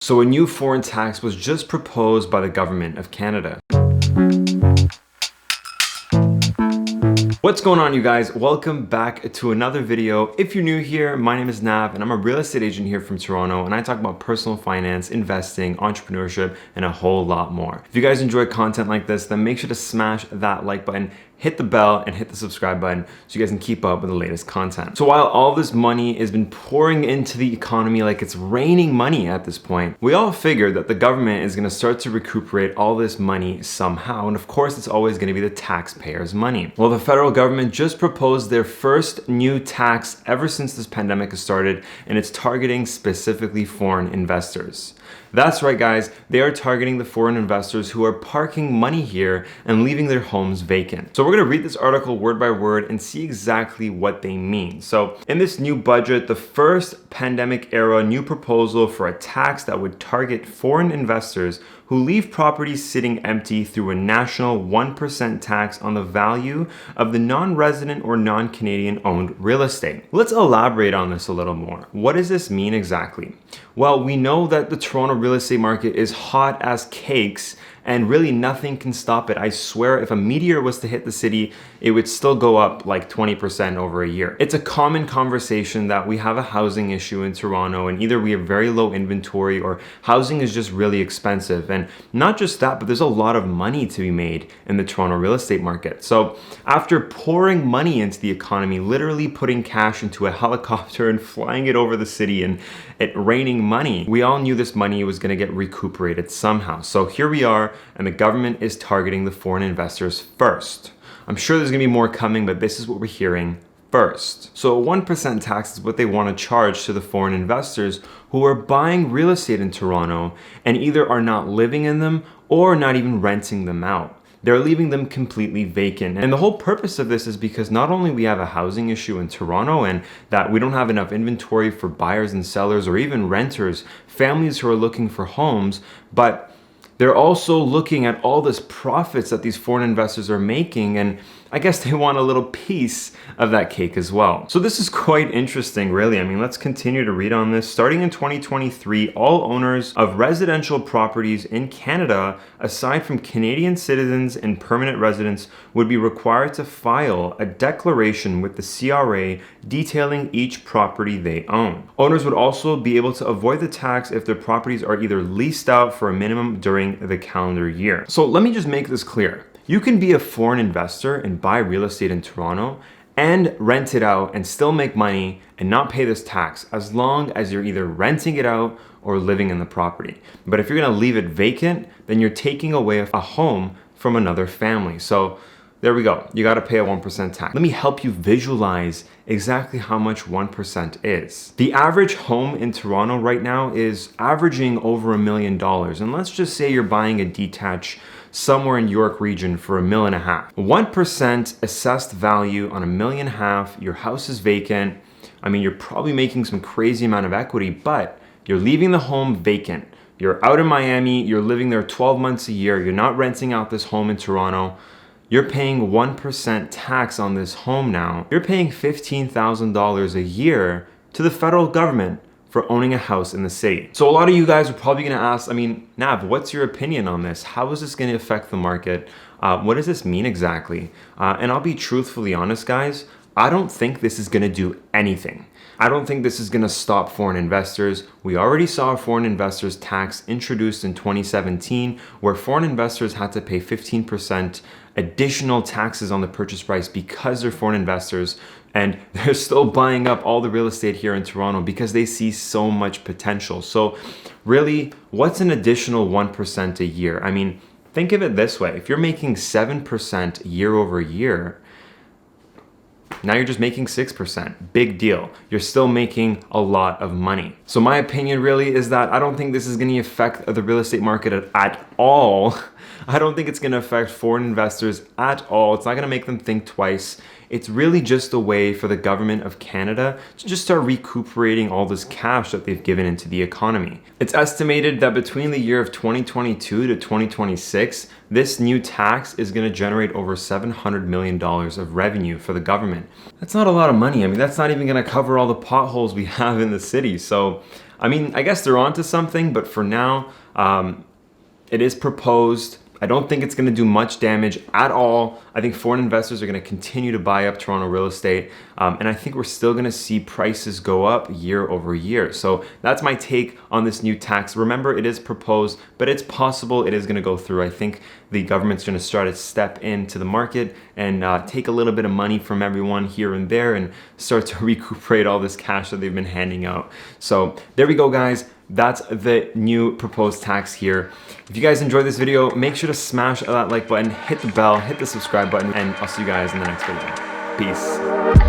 So a new foreign tax was just proposed by the government of Canada. What's going on, you guys? Welcome back to another video. If you're new here, my name is Nav and I'm a real estate agent here from Toronto, and I talk about personal finance, investing, entrepreneurship, and a whole lot more. If you guys enjoy content like this, then make sure to smash that like button, hit the bell, and hit the subscribe button so you guys can keep up with the latest content. So while all this money has been pouring into the economy like it's raining money at this point, we all figured that the government is gonna start to recuperate all this money somehow. And of course, it's always gonna be the taxpayers' money. Well, the federal government just proposed their first new tax ever since this pandemic has started, and it's targeting specifically foreign investors. That's right, guys, they are targeting the foreign investors who are parking money here and leaving their homes vacant. So we're gonna read this article word by word and see exactly what they mean. So in this new budget, the first pandemic era new proposal for a tax that would target foreign investors who leave properties sitting empty through a national 1% tax on the value of the non-resident or non-Canadian owned real estate. Let's elaborate on this a little more. What does this mean exactly? Well, we know that the Toronto real estate market is hot as cakes and really nothing can stop it. I swear, if a meteor was to hit the city, it would still go up like 20% over a year. It's a common conversation that we have a housing issue in Toronto, and either we have very low inventory or housing is just really expensive. And not just that, but there's a lot of money to be made in the Toronto real estate market. So after pouring money into the economy, literally putting cash into a helicopter and flying it over the city and it raining money, we all knew this money was gonna get recuperated somehow. So here we are, and the government is targeting the foreign investors first. I'm sure there's gonna be more coming, but this is what we're hearing first. So a 1% tax is what they want to charge to the foreign investors who are buying real estate in Toronto and either are not living in them or not even renting them out. They're leaving them completely vacant. And the whole purpose of this is because not only we have a housing issue in Toronto and that we don't have enough inventory for buyers and sellers or even renters, families who are looking for homes, but they're also looking at all this profits that these foreign investors are making, and I guess they want a little piece of that cake as well. So this is quite interesting, really. I mean, let's continue to read on this. Starting in 2023, all owners of residential properties in Canada, aside from Canadian citizens and permanent residents, would be required to file a declaration with the CRA detailing each property they own. Owners would also be able to avoid the tax if their properties are either leased out for a minimum during the calendar year. So let me just make this clear. You can be a foreign investor and buy real estate in Toronto and rent it out and still make money and not pay this tax as long as you're either renting it out or living in the property. But if you're gonna leave it vacant, then you're taking away a home from another family. So there we go. You gotta pay a 1% tax. Let me help you visualize exactly how much 1% is. The average home in Toronto right now is averaging over $1 million. And let's just say you're buying a detached somewhere in York region for $1.5 million. 1% assessed value on $1.5 million, your house is vacant. I mean, you're probably making some crazy amount of equity, but you're leaving the home vacant. You're out in Miami, you're living there 12 months a year, you're not renting out this home in Toronto. You're paying 1% tax on this home now. You're paying $15,000 a year to the federal government for owning a house in the city. So a lot of you guys are probably gonna ask, I mean, Nav, what's your opinion on this? How is this gonna affect the market? What does this mean exactly? And I'll be truthfully honest, guys, I don't think this is gonna do anything. I don't think this is gonna stop foreign investors. We already saw a foreign investors tax introduced in 2017, where foreign investors had to pay 15% additional taxes on the purchase price because they're foreign investors, and they're still buying up all the real estate here in Toronto because they see so much potential. So really, what's an additional 1% a year? I mean, think of it this way. If you're making 7% year over year, now you're just making 6%. Big deal. You're still making a lot of money. So my opinion really is that I don't think this is going to affect the real estate market at all. I don't think it's going to affect foreign investors at all. It's not going to make them think twice. It's really just a way for the government of Canada to just start recuperating all this cash that they've given into the economy. It's estimated that between the year of 2022 to 2026, this new tax is going to generate over $700 million of revenue for the government. That's not a lot of money. I mean, that's not even going to cover all the potholes we have in the city. So I mean, I guess they're onto something, but for now, it is proposed. I don't think it's going to do much damage at all. I think foreign investors are going to continue to buy up Toronto real estate. And I think we're still going to see prices go up year over year. So that's my take on this new tax. Remember, it is proposed, but it's possible it is going to go through. I think the government's going to start to step into the market and take a little bit of money from everyone here and there and start to recuperate all this cash that they've been handing out. So there we go, guys. That's the new proposed tax here. If you guys enjoyed this video, make sure to smash that like button, hit the bell, hit the subscribe button, and I'll see you guys in the next video. Peace.